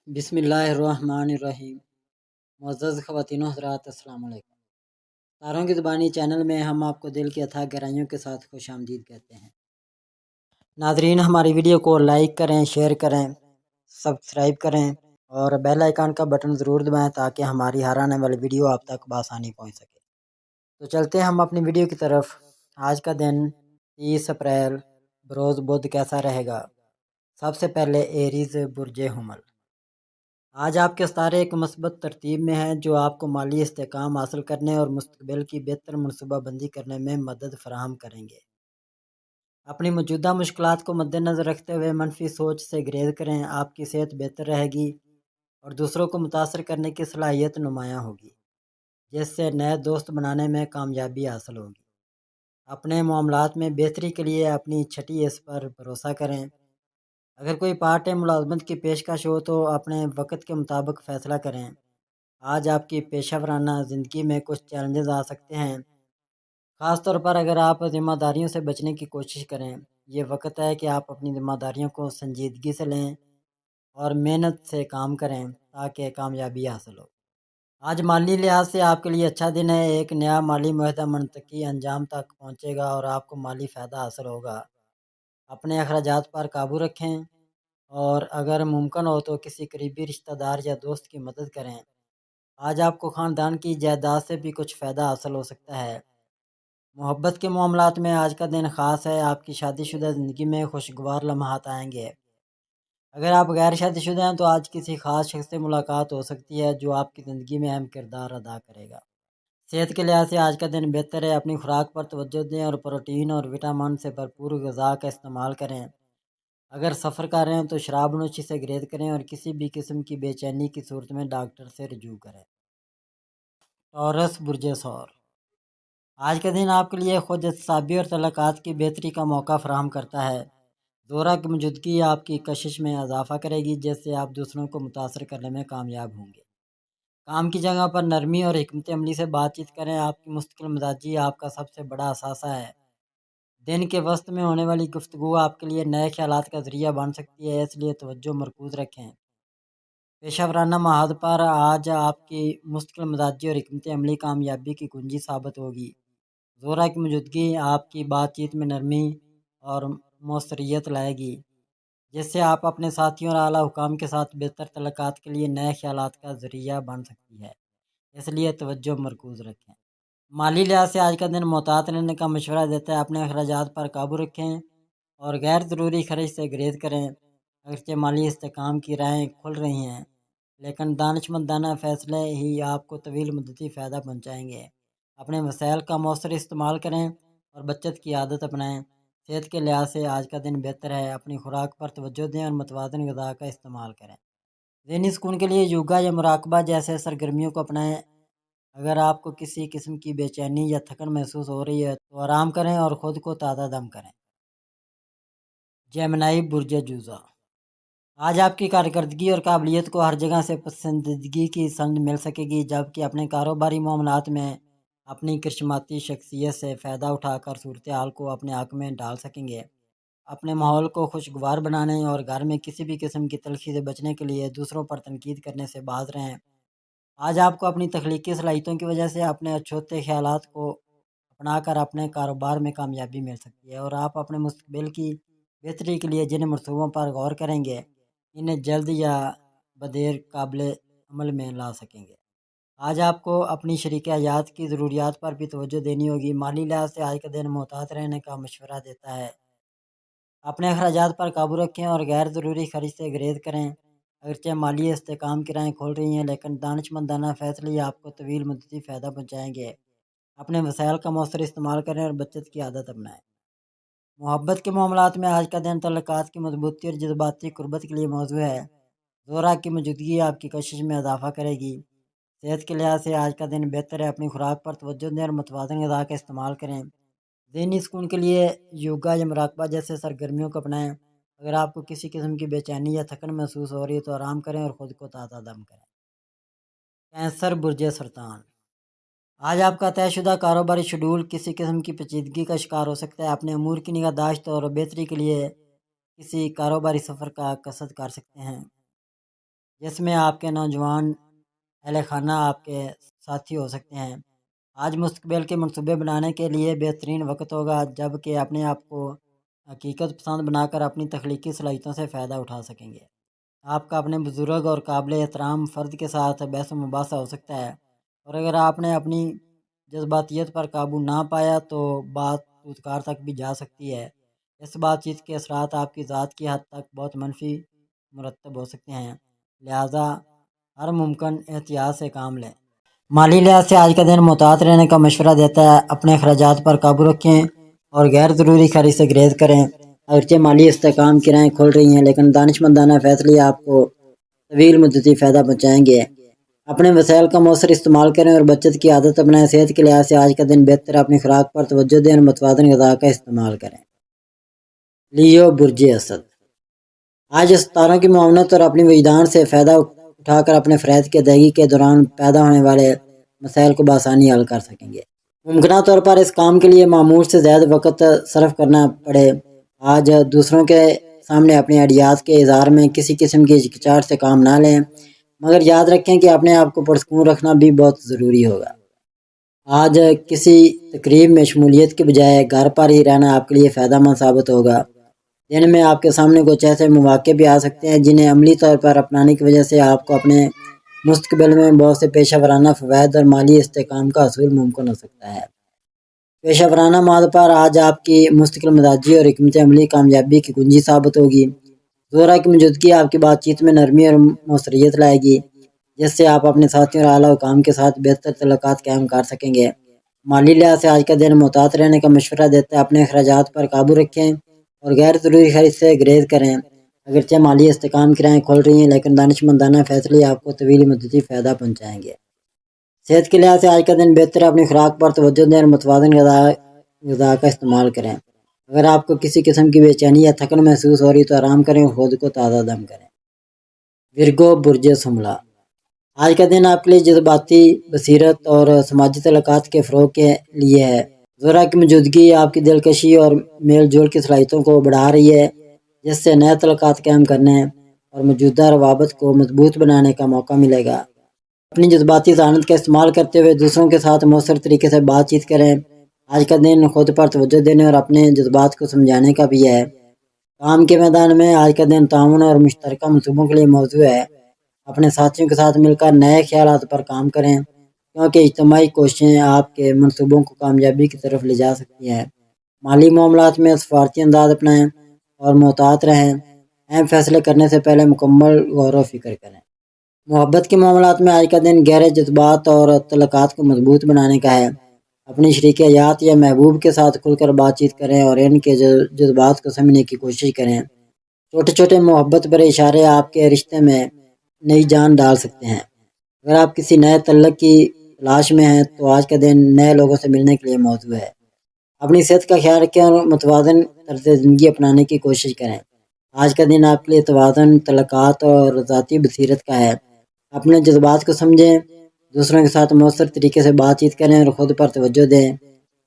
بسم اللہ الرحمن الرحیم۔ معزز خواتین و حضرات، السلام علیکم۔ تاروں کی زبانی چینل میں ہم آپ کو دل کی اتھاہ گہرائیوں کے ساتھ خوش آمدید کہتے ہیں۔ ناظرین، ہماری ویڈیو کو لائک کریں، شیئر کریں، سبسکرائب کریں اور بیل آئیکن کا بٹن ضرور دبائیں تاکہ ہماری ہر آنے والی ویڈیو آپ تک بآسانی پہنچ سکے۔ تو چلتے ہیں ہم اپنی ویڈیو کی طرف۔ آج کا دن 30 اپریل بروز بدھ کیسا رہے گا؟ سب سے پہلے ایریز برج حمل۔ آج آپ کے ستارے ایک مثبت ترتیب میں ہیں جو آپ کو مالی استحکام حاصل کرنے اور مستقبل کی بہتر منصوبہ بندی کرنے میں مدد فراہم کریں گے۔ اپنی موجودہ مشکلات کو مد نظر رکھتے ہوئے منفی سوچ سے گریز کریں۔ آپ کی صحت بہتر رہے گی اور دوسروں کو متاثر کرنے کی صلاحیت نمایاں ہوگی، جس سے نئے دوست بنانے میں کامیابی حاصل ہوگی۔ اپنے معاملات میں بہتری کے لیے اپنی چھٹی حص پر بھروسہ کریں۔ اگر کوئی پارٹ ٹائم ملازمت کی پیشکش ہو تو اپنے وقت کے مطابق فیصلہ کریں۔ آج آپ کی پیشہ ورانہ زندگی میں کچھ چیلنجز آ سکتے ہیں، خاص طور پر اگر آپ ذمہ داریوں سے بچنے کی کوشش کریں۔ یہ وقت ہے کہ آپ اپنی ذمہ داریوں کو سنجیدگی سے لیں اور محنت سے کام کریں تاکہ کامیابی حاصل ہو۔ آج مالی لحاظ سے آپ کے لیے اچھا دن ہے۔ ایک نیا مالی معاہدہ منطقی انجام تک پہنچے گا اور آپ کو مالی فائدہ حاصل ہوگا۔ اپنے اخراجات پر قابو رکھیں اور اگر ممکن ہو تو کسی قریبی رشتہ دار یا دوست کی مدد کریں۔ آج آپ کو خاندان کی جائیداد سے بھی کچھ فائدہ حاصل ہو سکتا ہے۔ محبت کے معاملات میں آج کا دن خاص ہے۔ آپ کی شادی شدہ زندگی میں خوشگوار لمحات آئیں گے۔ اگر آپ غیر شادی شدہ ہیں تو آج کسی خاص شخص سے ملاقات ہو سکتی ہے جو آپ کی زندگی میں اہم کردار ادا کرے گا۔ صحت کے لحاظ سے آج کا دن بہتر ہے۔ اپنی خوراک پر توجہ دیں اور پروٹین اور وٹامن سے بھرپور غذا کا استعمال کریں۔ اگر سفر کر رہے ہیں تو شراب نوشی سے گریز کریں اور کسی بھی قسم کی بے چینی کی صورت میں ڈاکٹر سے رجوع کریں۔ ٹورس برج ثور۔ آج کا دن آپ کے لیے خود احتسابی اور تعلقات کی بہتری کا موقع فراہم کرتا ہے۔ زورا کی موجودگی آپ کی کشش میں اضافہ کرے گی، جس سے آپ دوسروں کو متاثر کرنے میں کامیاب ہوں گے۔ کام کی جگہ پر نرمی اور حکمت عملی سے بات چیت کریں۔ آپ کی مستقل مزاجی آپ کا سب سے بڑا اثاثہ ہے۔ دن کے وسط میں ہونے والی گفتگو آپ کے لیے نئے خیالات کا ذریعہ بن سکتی ہے، اس لیے توجہ مرکوز رکھیں۔ پیشہ ورانہ محاذ پر آج آپ کی مستقل مزاجی اور حکمت عملی کامیابی کی کنجی ثابت ہوگی۔ زورا کی موجودگی آپ کی بات چیت میں نرمی اور موثریت لائے گی، جس سے آپ اپنے ساتھیوں اور اعلیٰ حکام کے ساتھ بہتر تعلقات کے لیے نئے خیالات کا ذریعہ بن سکتی ہے، اس لیے توجہ مرکوز رکھیں۔ مالی لحاظ سے آج کا دن محتاط رہنے کا مشورہ دیتا ہے۔ اپنے اخراجات پر قابو رکھیں اور غیر ضروری خرچ سے گریز کریں۔ اگرچہ مالی استحکام کی راہیں کھل رہی ہیں، لیکن دانشمندانہ فیصلے ہی آپ کو طویل مدتی فائدہ پہنچائیں گے۔ اپنے وسائل کا مؤثر استعمال کریں اور بچت کی عادت اپنائیں۔ صحت کے لحاظ سے آج کا دن بہتر ہے۔ اپنی خوراک پر توجہ دیں اور متوازن غذا کا استعمال کریں۔ ذہنی سکون کے لیے یوگا یا مراقبہ جیسے سرگرمیوں کو اپنائیں۔ اگر آپ کو کسی قسم کی بے چینی یا تھکن محسوس ہو رہی ہے تو آرام کریں اور خود کو تازہ دم کریں۔ جیمنائی برج جوزا۔ آج آپ کی کارکردگی اور قابلیت کو ہر جگہ سے پسندیدگی کی سند مل سکے گی، جبکہ اپنے کاروباری معاملات میں اپنی کرشماتی شخصیت سے فائدہ اٹھا کر صورتحال کو اپنے حق میں ڈال سکیں گے۔ اپنے ماحول کو خوشگوار بنانے اور گھر میں کسی بھی قسم کی تلخی سے بچنے کے لیے دوسروں پر تنقید کرنے سے باز رہیں۔ آج آپ کو اپنی تخلیقی صلاحیتوں کی وجہ سے اپنے اچھوتے خیالات کو اپنا کر اپنے کاروبار میں کامیابی مل سکتی ہے، اور آپ اپنے مستقبل کی بہتری کے لیے جن منصوبوں پر غور کریں گے انہیں جلد یا بدیر قابل عمل میں لا سکیں گے۔ آج آپ کو اپنی شریک حیات کی ضروریات پر بھی توجہ دینی ہوگی۔ مالی لحاظ سے آج کا دن محتاط رہنے کا مشورہ دیتا ہے۔ اپنے اخراجات پر قابو رکھیں اور غیر ضروری خرچ سے گریز کریں۔ اگرچہ مالی استحکام کی راہیں کھول رہی ہیں، لیکن دانشمندانہ فیصلے ہی آپ کو طویل مدتی فائدہ پہنچائیں گے۔ اپنے وسائل کا مؤثر استعمال کریں اور بچت کی عادت اپنائیں۔ محبت کے معاملات میں آج کا دن تعلقات کی مضبوطی اور جذباتی قربت کے لیے موزوں ہے۔ زورا کی موجودگی آپ کی کشش میں اضافہ کرے گی۔ صحت کے لحاظ سے آج کا دن بہتر ہے۔ اپنی خوراک پر توجہ دیں اور متوازن غذا کا استعمال کریں۔ ذہنی سکون کے لیے یوگا یا مراقبہ جیسے سرگرمیوں کو اپنائیں۔ اگر آپ کو کسی قسم کی بے چینی یا تھکن محسوس ہو رہی ہے تو آرام کریں اور خود کو تازہ دم کریں۔ کینسر برج سرطان۔ آج آپ کا طے شدہ کاروباری شیڈول کسی قسم کی پیچیدگی کا شکار ہو سکتا ہے۔ اپنے امور کی نگہداشت اور بہتری کے لیے کسی کاروباری سفر کا قصد کر سکتے ہیں۔ جس میں آپ کے نوجوان اہل خانہ آپ کے ساتھی ہو سکتے ہیں۔ آج مستقبل کے منصوبے بنانے کے لیے بہترین وقت ہوگا جب کہ اپنے آپ کو حقیقت پسند بنا کر اپنی تخلیقی صلاحیتوں سے فائدہ اٹھا سکیں گے۔ آپ کا اپنے بزرگ اور قابل احترام فرد کے ساتھ بحث و مباحثہ ہو سکتا ہے، اور اگر آپ نے اپنی جذباتیت پر قابو نہ پایا تو بات دودکار تک بھی جا سکتی ہے۔ اس بات چیت کے اثرات آپ کی ذات کی حد تک بہت منفی مرتب ہو سکتے ہیں، لہذا ہر ممکن احتیاط سے کام لیں۔ مالی لحاظ سے آج کا دن محتاط رہنے کا مشورہ دیتا ہے۔ اپنے اخراجات پر قابو رکھیں اور غیر ضروری خرچ سے گریز کریں۔ اگرچہ مالی استحکام کی راہیں کھل رہی ہیں، لیکن دانشمندانہ فیصلے آپ کو طویل مدتی فائدہ پہنچائیں گے۔ اپنے وسائل کا مؤثر استعمال کریں اور بچت کی عادت اپنائیں۔ صحت کے لحاظ سے آج کا دن بہتر ہے۔ اپنی خوراک پر توجہ دیں اور متوازن غذا کا استعمال کریں۔ لیو برج اسد آج ستاروں کی معاونت اور اپنی وجدان سے فائدہ اٹھا کر اپنے فرائض کی ادائیگی کے دوران پیدا ہونے والے مسائل کو بآسانی حل کر سکیں گے۔ ممکنہ طور پر اس کام کے لیے معمول سے زیادہ وقت صرف کرنا پڑے۔ آج دوسروں کے سامنے اپنے آئیڈیاز کے اظہار میں کسی قسم کی ہچکچاہٹ سے کام نہ لیں، مگر یاد رکھیں کہ اپنے آپ کو پرسکون رکھنا بھی بہت ضروری ہوگا۔ آج کسی تقریب میں شمولیت کے بجائے گھر پر ہی رہنا آپ کے لیے فائدہ مند ثابت ہوگا۔ دن میں آپ کے سامنے کچھ ایسے مواقع بھی آ سکتے ہیں جنہیں عملی طور پر اپنانے کی وجہ سے آپ کو اپنے مستقبل میں بہت سے پیشہ ورانہ فوائد اور مالی استحکام کا حصول ممکن ہو سکتا ہے۔ پیشہ ورانہ مواد پر آج آپ کی مستقل مزاجی اور حکمت عملی کامیابی کی کنجی ثابت ہوگی۔ زورا کی موجودگی آپ کی بات چیت میں نرمی اور موثریت لائے گی، جس سے آپ اپنے ساتھیوں اور اعلیٰ حکام کے ساتھ بہتر تعلقات قائم کر سکیں گے۔ مالی لحاظ سے آج کا دن محتاط رہنے کا مشورہ دیتا ہے۔ اپنے اخراجات پر قابو رکھیں اور غیر ضروری خرچ سے گریز کریں۔ اگرچہ مالی استحکام کی راہیں کھل رہی ہیں، لیکن دانشمندانہ فیصلے آپ کو طویل مدتی فائدہ پہنچائیں گے۔ صحت کے لحاظ سے آج کا دن بہتر ہے۔ اپنی خوراک پر توجہ دیں اور متوازن غذا کا استعمال کریں۔ اگر آپ کو کسی قسم کی بے چینی یا تھکن محسوس ہو رہی تو آرام کریں اور خود کو تازہ دم کریں۔ ورگو برج سملہ آج کا دن آپ کے لیے جذباتی بصیرت اور سماجی تعلقات کے فروغ کے لیے ہے۔ زورا کی موجودگی آپ کی دلکشی اور میل جول کی صلاحیتوں کو بڑھا رہی ہے، جس سے نئے تعلقات قائم کرنے اور موجودہ روابط کو مضبوط بنانے کا موقع ملے گا۔ اپنی جذباتی ذہانت کا استعمال کرتے ہوئے دوسروں کے ساتھ مؤثر طریقے سے بات چیت کریں۔ آج کا دن خود پر توجہ دینے اور اپنے جذبات کو سمجھانے کا بھی ہے۔ کام کے میدان میں آج کا دن تعاون اور مشترکہ منصوبوں کے لیے موزوں ہے۔ اپنے ساتھیوں کے ساتھ مل کر نئے خیالات پر کام کریں، کیونکہ اجتماعی کوششیں آپ کے منصوبوں کو کامیابی کی طرف لے جا سکتی ہیں۔ مالی معاملات میں سفارتی انداز اپنائیں اور محتاط رہیں۔ اہم فیصلے کرنے سے پہلے مکمل غور و فکر کریں۔ محبت کے معاملات میں آج کا دن گہرے جذبات اور تعلقات کو مضبوط بنانے کا ہے۔ اپنی شریک حیات یا محبوب کے ساتھ کھل کر بات چیت کریں اور ان کے جذبات کو سمجھنے کی کوشش کریں۔ چھوٹے چھوٹے محبت بھرے اشارے آپ کے رشتے میں نئی جان ڈال سکتے ہیں۔ اگر آپ کسی نئے تعلق کی تلاش میں ہیں تو آج کا دن نئے لوگوں سے ملنے کے لیے موزوں ہے۔ اپنی صحت کا خیال رکھیں اور متوازن طرز زندگی اپنانے کی کوشش کریں۔ آج کا دن آپ کے لیے توازن، تعلقات اور ذاتی بصیرت کا ہے۔ اپنے جذبات کو سمجھیں، دوسروں کے ساتھ مؤثر طریقے سے بات چیت کریں اور خود پر توجہ دیں۔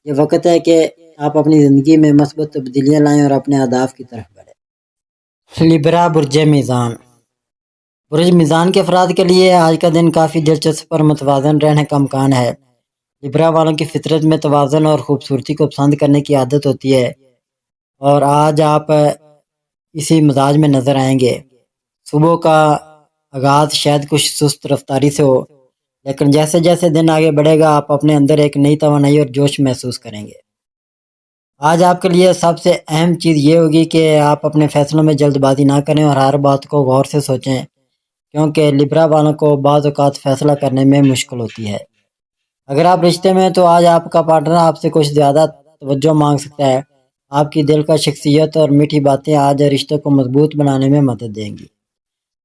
یہ وقت ہے کہ آپ اپنی زندگی میں مثبت تبدیلیاں لائیں اور اپنے اہداف کی طرف بڑھیں۔ لیبرا برج میزان برج میزان کے افراد کے لیے آج کا دن کافی دلچسپ اور متوازن رہنے کا امکان ہے۔ لیبرا والوں کی فطرت میں توازن اور خوبصورتی کو پسند کرنے کی عادت ہوتی ہے، اور آج آپ اسی مزاج میں نظر آئیں گے۔ صبح کا آغاز شاید کچھ سست رفتاری سے ہو، لیکن جیسے جیسے دن آگے بڑھے گا آپ اپنے اندر ایک نئی توانائی اور جوش محسوس کریں گے۔ آج آپ کے لیے سب سے اہم چیز یہ ہوگی کہ آپ اپنے فیصلوں میں جلد بازی نہ کریں اور ہر بات کو غور سے سوچیں، کیونکہ لیبرا والوں کو بعض اوقات فیصلہ کرنے میں مشکل ہوتی ہے۔ اگر آپ رشتے میں تو آج آپ کا پارٹنر آپ سے کچھ زیادہ توجہ مانگ سکتا ہے۔ آپ کی دل کا شخصیت اور میٹھی باتیں آج رشتوں کو مضبوط بنانے میں مدد دیں گی۔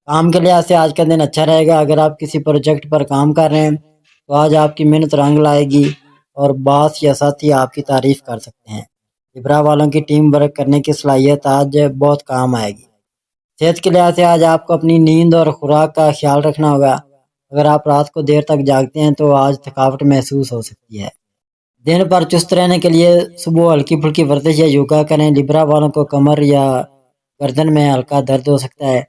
کام کے لحاظ سے آج کا دن اچھا رہے گا۔ اگر آپ کسی پروجیکٹ پر کام کر رہے ہیں تو آج آپ کی محنت رنگ لائے گی اور باس یا ساتھی آپ کی تعریف کر سکتے ہیں۔ لیبرا والوں کی ٹیم ورک کرنے کی صلاحیت آج بہت کام آئے گی۔ صحت کے لحاظ سے آج آپ کو اپنی نیند اور خوراک کا خیال رکھنا ہوگا۔ اگر آپ رات کو دیر تک جاگتے ہیں تو آج تھکاوٹ محسوس ہو سکتی ہے۔ دن پر چست رہنے کے لیے صبح ہلکی پھلکی ورزش یا یوگا کریں۔ لیبرا والوں کو کمر یا گردن میں ہلکا درد ہو سکتا ہے،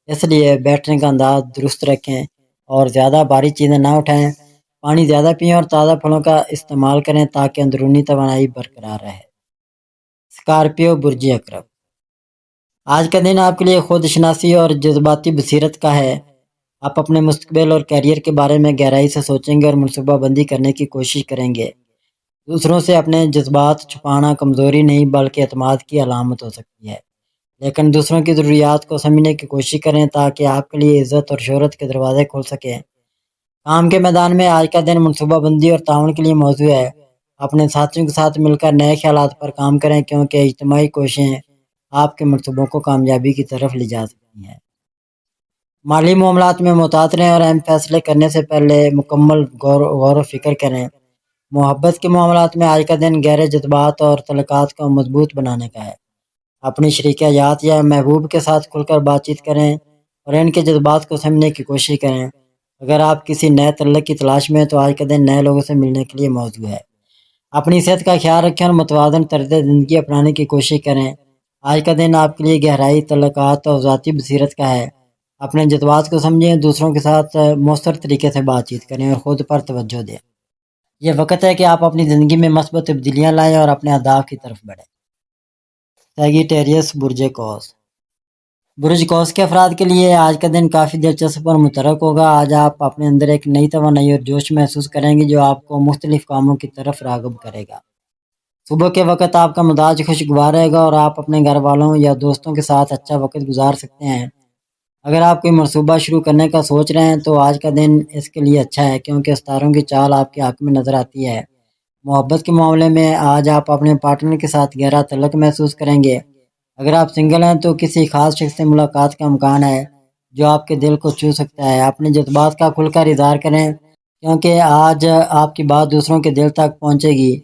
اس لیے بیٹھنے کا انداز درست رکھیں اور زیادہ بھاری چیزیں نہ اٹھائیں۔ پانی زیادہ پئیں اور تازہ پھلوں کا استعمال کریں تاکہ اندرونی توانائی برقرار رہے۔ اسکارپیو برج عقرب، آج کا دن آپ کے لیے خود شناسی اور جذباتی بصیرت کا ہے۔ آپ اپنے مستقبل اور کیریئر کے بارے میں گہرائی سے سوچیں گے اور منصوبہ بندی کرنے کی کوشش کریں گے۔ دوسروں سے اپنے جذبات چھپانا کمزوری نہیں بلکہ اعتماد کی علامت ہو سکتی ہے، لیکن دوسروں کی ضروریات کو سمجھنے کی کوشش کریں تاکہ آپ کے لیے عزت اور شہرت کے دروازے کھل سکیں۔ کام کے میدان میں آج کا دن منصوبہ بندی اور تعاون کے لیے موزوں ہے۔ اپنے ساتھیوں کے ساتھ مل کر نئے خیالات پر کام کریں کیونکہ اجتماعی کوششیں آپ کے منصوبوں کو کامیابی کی طرف لے جا سکتی ہیں۔ مالی معاملات میں محتاط رہیں اور اہم فیصلے کرنے سے پہلے مکمل غور و فکر کریں۔ محبت کے معاملات میں آج کا دن گہرے جذبات اور تعلقات کو مضبوط بنانے کا ہے۔ اپنی شریک حیات یا محبوب کے ساتھ کھل کر بات چیت کریں اور ان کے جذبات کو سمجھنے کی کوشش کریں۔ اگر آپ کسی نئے تعلق کی تلاش میں ہیں تو آج کا دن نئے لوگوں سے ملنے کے لیے موزوں ہے۔ اپنی صحت کا خیال رکھیں اور متوازن طرز زندگی اپنانے کی کوشش کریں۔ آج کا دن آپ کے لیے گہرائی، تعلقات اور ذاتی بصیرت کا ہے۔ اپنے جذبات کو سمجھیں، دوسروں کے ساتھ مؤثر طریقے سے بات چیت کریں اور خود پر توجہ دیں۔ یہ وقت ہے کہ آپ اپنی زندگی میں مثبت تبدیلیاں لائیں اور اپنے اہداف کی طرف بڑھیں۔ سیگیٹیریس برج قوس، برج قوس کے افراد کے لیے آج کا دن کافی دلچسپ اور متحرک ہوگا۔ آج آپ اپنے اندر ایک نئی توانائی اور جوش محسوس کریں گے جو آپ کو مختلف کاموں کی طرف راغب کرے گا۔ صبح کے وقت آپ کا مزاج خوشگوار رہے گا اور آپ اپنے گھر والوں یا دوستوں کے ساتھ اچھا وقت گزار سکتے ہیں۔ اگر آپ کوئی منصوبہ شروع کرنے کا سوچ رہے ہیں تو آج کا دن اس کے لیے اچھا ہے کیونکہ ستاروں کی چال آپ کے حق میں نظر آتی ہے۔ محبت کے معاملے میں آج آپ اپنے پارٹنر کے ساتھ گہرا تعلق محسوس کریں گے۔ اگر آپ سنگل ہیں تو کسی خاص شخص سے ملاقات کا امکان ہے جو آپ کے دل کو چھو سکتا ہے۔ اپنے جذبات کا کھل کر اظہار کریں کیونکہ آج آپ کی بات دوسروں کے دل تک پہنچے گی۔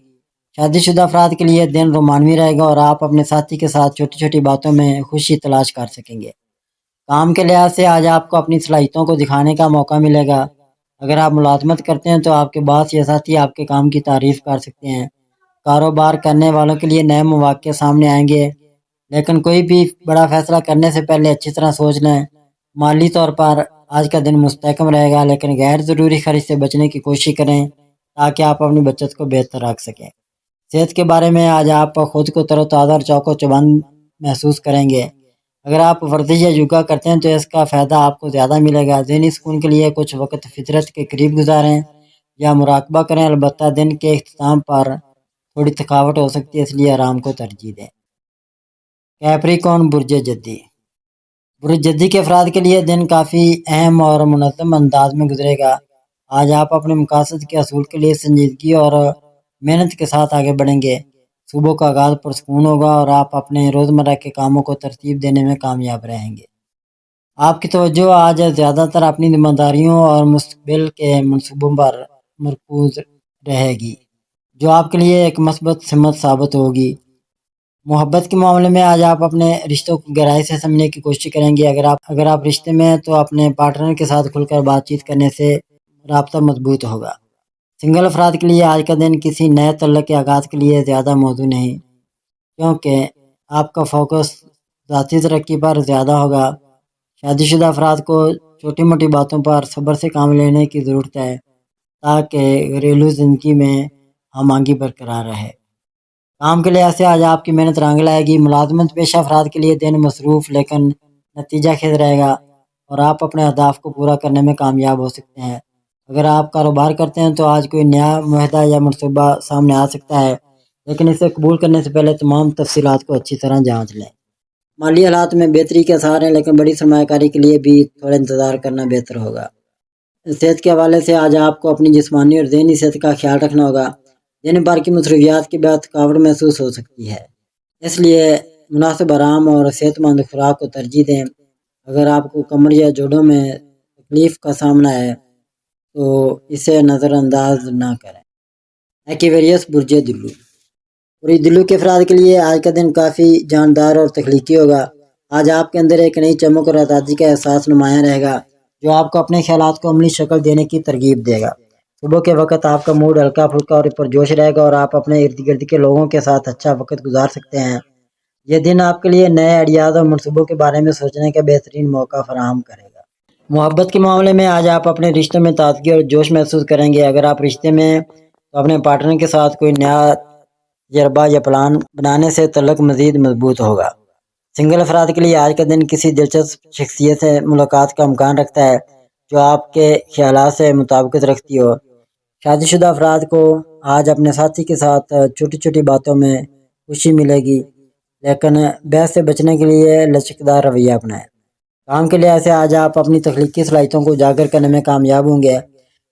شادی شدہ افراد کے لیے دن رومانوی رہے گا اور آپ اپنے ساتھی کے ساتھ چھوٹی چھوٹی باتوں میں خوشی تلاش کر سکیں گے۔ کام کے لحاظ سے آج آپ کو اپنی صلاحیتوں کو دکھانے کا موقع ملے گا۔ اگر آپ ملازمت کرتے ہیں تو آپ کے باس یا ساتھی آپ کے کام کی تعریف کر سکتے ہیں۔ کاروبار کرنے والوں کے لیے نئے مواقع سامنے آئیں گے، لیکن کوئی بھی بڑا فیصلہ کرنے سے پہلے اچھی طرح سوچ لیں۔ مالی طور پر آج کا دن مستحکم رہے گا، لیکن غیر ضروری خرچ سے بچنے کی کوشش کریں تاکہ آپ اپنی بچت کو بہتر رکھ سکیں۔ صحت کے بارے میں آج آپ خود کو تر و تازہ اور چوک و چوبند محسوس کریں گے۔ اگر آپ ورزش یا یوگا کرتے ہیں تو اس کا فائدہ آپ کو زیادہ ملے گا۔ ذہنی سکون کے لیے کچھ وقت فطرت کے قریب گزاریں یا مراقبہ کریں، البتہ دن کے اختتام پر تھوڑی تھکاوٹ ہو سکتی ہے، اس لیے آرام کو ترجیح دیں۔ کیپریکون برج جدی، برج جدی کے افراد کے لیے دن کافی اہم اور منظم انداز میں گزرے گا۔ آج آپ اپنے مقاصد کے حصول کے لیے سنجیدگی اور محنت کے ساتھ آگے بڑھیں گے۔ صبح کا آغاز پرسکون ہوگا اور آپ اپنے روزمرہ کے کاموں کو ترتیب دینے میں کامیاب رہیں گے۔ آپ کی توجہ آج زیادہ تر اپنی ذمہ داریوں اور مستقبل کے منصوبوں پر مرکوز رہے گی، جو آپ کے لیے ایک مثبت سمت ثابت ہوگی۔ محبت کے معاملے میں آج آپ اپنے رشتوں کو گہرائی سے سمجھنے کی کوشش کریں گے۔ اگر آپ رشتے میں ہیں تو اپنے پارٹنر کے ساتھ کھل کر بات چیت کرنے سے رابطہ مضبوط ہوگا۔ سنگل افراد کے لیے آج کا دن کسی نئے تعلق کے آغاز کے لیے زیادہ موزوں نہیں، کیونکہ آپ کا فوکس ذاتی ترقی پر زیادہ ہوگا۔ شادی شدہ افراد کو چھوٹی موٹی باتوں پر صبر سے کام لینے کی ضرورت ہے تاکہ گھریلو زندگی میں ہم آہنگی برقرار رہے۔ کام کے لحاظ سے آج آپ کی محنت رنگ لائے گی۔ ملازمت پیشہ افراد کے لیے دن مصروف لیکن نتیجہ خیز رہے گا اور آپ اپنے اہداف کو پورا کرنے میں کامیاب ہو سکتے ہیں۔ اگر آپ کاروبار کرتے ہیں تو آج کوئی نیا معاہدہ یا منصوبہ سامنے آ سکتا ہے، لیکن اسے قبول کرنے سے پہلے تمام تفصیلات کو اچھی طرح جانچ لیں۔ مالی حالات میں بہتری کے آثار ہیں، لیکن بڑی سرمایہ کاری کے لیے بھی تھوڑا انتظار کرنا بہتر ہوگا۔ صحت کے حوالے سے آج آپ کو اپنی جسمانی اور ذہنی صحت کا خیال رکھنا ہوگا۔ دن بھر کی مصروفیات کے بعد تھکاوٹ محسوس ہو سکتی ہے، اس لیے مناسب آرام اور صحت مند خوراک کو ترجیح دیں۔ اگر آپ کو کمر یا جوڑوں میں تکلیف کا سامنا ہے تو اسے نظر انداز نہ کریں۔ ایکویریس برج دلو، برج دلو کے افراد کے لیے آج کا دن کافی جاندار اور تخلیقی ہوگا۔ آج آپ کے اندر ایک نئی چمک اور آزادی کا احساس نمایاں رہے گا جو آپ کو اپنے خیالات کو عملی شکل دینے کی ترغیب دے گا۔ صبح کے وقت آپ کا موڈ ہلکا پھلکا اور پرجوش رہے گا اور آپ اپنے ارد گرد کے لوگوں کے ساتھ اچھا وقت گزار سکتے ہیں۔ یہ دن آپ کے لیے نئے آئیڈیاز اور منصوبوں کے بارے میں سوچنے کا بہترین موقع فراہم کرے گا۔ محبت کے معاملے میں آج آپ اپنے رشتوں میں تازگی اور جوش محسوس کریں گے۔ اگر آپ رشتے میں تو اپنے پارٹنر کے ساتھ کوئی نیا تجربہ یا پلان بنانے سے تعلق مزید مضبوط ہوگا۔ سنگل افراد کے لیے آج کا دن کسی دلچسپ شخصیت سے ملاقات کا امکان رکھتا ہے جو آپ کے خیالات سے مطابقت رکھتی ہو۔ شادی شدہ افراد کو آج اپنے ساتھی کے ساتھ چھوٹی چھوٹی باتوں میں خوشی ملے گی، لیکن بحث سے بچنے کے لیے لچکدار رویہ اپنائیں۔ کام کے لحاظ سے آج آپ اپنی تخلیقی صلاحیتوں کو اجاگر کرنے میں کامیاب ہوں گے۔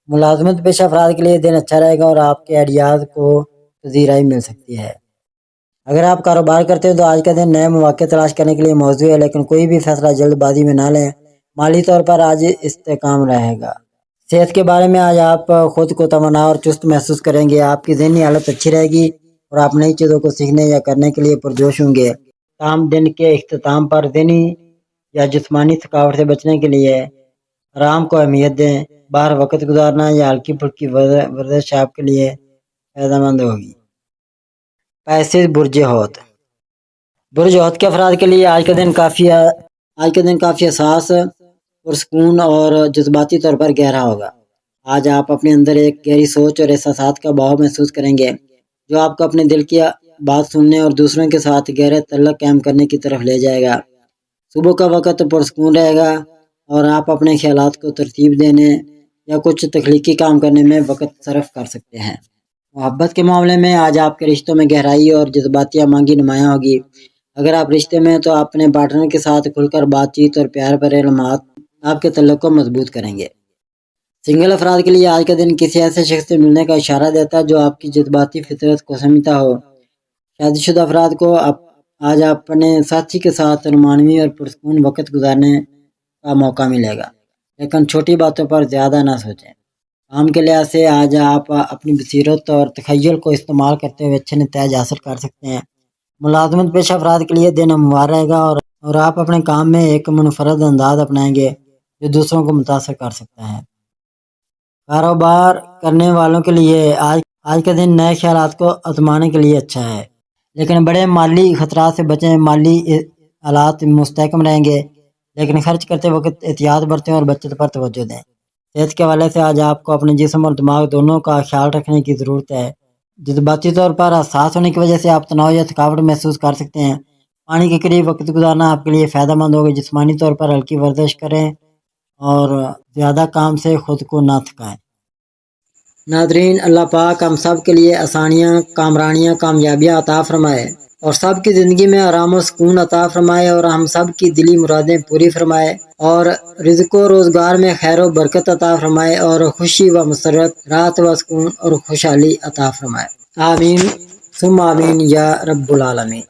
ملازمت پیشہ افراد کے لیے دن اچھا رہے گا اور آپ کے آئیڈیاز کو پذیرائی مل سکتی ہے۔ اگر آپ کاروبار کرتے ہیں تو آج کا دن نئے مواقع تلاش کرنے کے لیے موزوں ہے، لیکن کوئی بھی فیصلہ جلد بازی میں نہ لیں۔ مالی طور پر آج استحکام رہے گا۔ صحت کے بارے میں آج آپ خود کو توانا اور چست محسوس کریں گے۔ آپ کی ذہنی حالت اچھی رہے گی اور آپ نئی چیزوں کو سیکھنے یا کرنے کے لیے پرجوش ہوں گے۔ تاہم دن کے اختتام پر ذہنی یا جسمانی تھکاوٹ سے بچنے کے لیے آرام کو اہمیت دیں۔ باہر وقت گزارنا یا ہلکی پھلکی ورزش آپ کے لیے فائدہ مند ہوگی۔ پیسے برج حوت کے افراد کے لیے آج کا دن کافی حساس، پرسکون اور جذباتی طور پر گہرا ہوگا۔ آج آپ اپنے اندر ایک گہری سوچ اور احساسات کا بہاؤ محسوس کریں گے جو آپ کو اپنے دل کی بات سننے اور دوسروں کے ساتھ گہرے تعلق قائم کرنے کی طرف لے جائے گا۔ صبح کا وقت پرسکون رہے گا اور آپ اپنے خیالات کو ترتیب دینے یا کچھ تخلیقی کام کرنے میں وقت صرف کر سکتے ہیں۔ محبت کے معاملے میں آج آپ کے رشتوں میں گہرائی اور جذباتی آمنگی نمایاں ہوگی۔ اگر آپ رشتے میں تو اپنے پارٹنر کے ساتھ کھل کر بات چیت اور پیار بھرے لمحات آپ کے تعلق کو مضبوط کریں گے۔ سنگل افراد کے لیے آج کا دن کسی ایسے شخص سے ملنے کا اشارہ دیتا ہے جو آپ کی جذباتی فطرت کو سمجھتا ہو۔ شادی شدہ افراد کو آج اپنے ساتھی کے ساتھ رومانوی اور پرسکون وقت گزارنے کا موقع ملے گا، لیکن چھوٹی باتوں پر زیادہ نہ سوچیں۔ کام کے لحاظ سے آج آپ اپنی بصیرت اور تخیل کو استعمال کرتے ہوئے اچھے نتائج حاصل کر سکتے ہیں۔ ملازمت پیشہ افراد کے لیے دن ہموار رہے گا اور آپ اپنے کام میں ایک منفرد انداز اپنائیں گے جو دوسروں کو متاثر کر سکتا ہے۔ کاروبار کرنے والوں کے لیے آج کا دن نئے خیالات کو آزمانے کے لیے اچھا ہے، لیکن بڑے مالی خطرات سے بچیں۔ مالی حالات مستحکم رہیں گے، لیکن خرچ کرتے وقت احتیاط برتیں اور بچت پر توجہ دیں۔ صحت کے حوالے سے آج آپ کو اپنے جسم اور دماغ دونوں کا خیال رکھنے کی ضرورت ہے۔ جذباتی طور پر حساس ہونے کی وجہ سے آپ تناؤ یا تھکاوٹ محسوس کر سکتے ہیں۔ پانی کے قریب وقت گزارنا آپ کے لیے فائدہ مند ہوگا۔ جسمانی طور پر ہلکی ورزش کریں اور زیادہ کام سے خود کو نہ تھکائیں۔ ناظرین، اللہ پاک ہم سب کے لیے آسانیاں، کامرانیاں، کامیابیاں عطا فرمائے اور سب کی زندگی میں آرام و سکون عطا فرمائے اور ہم سب کی دلی مرادیں پوری فرمائے اور رزق و روزگار میں خیر و برکت عطا فرمائے اور خوشی و مسرت، راحت و سکون اور خوشحالی عطا فرمائے۔ آمین ثم آمین یا رب العالمین۔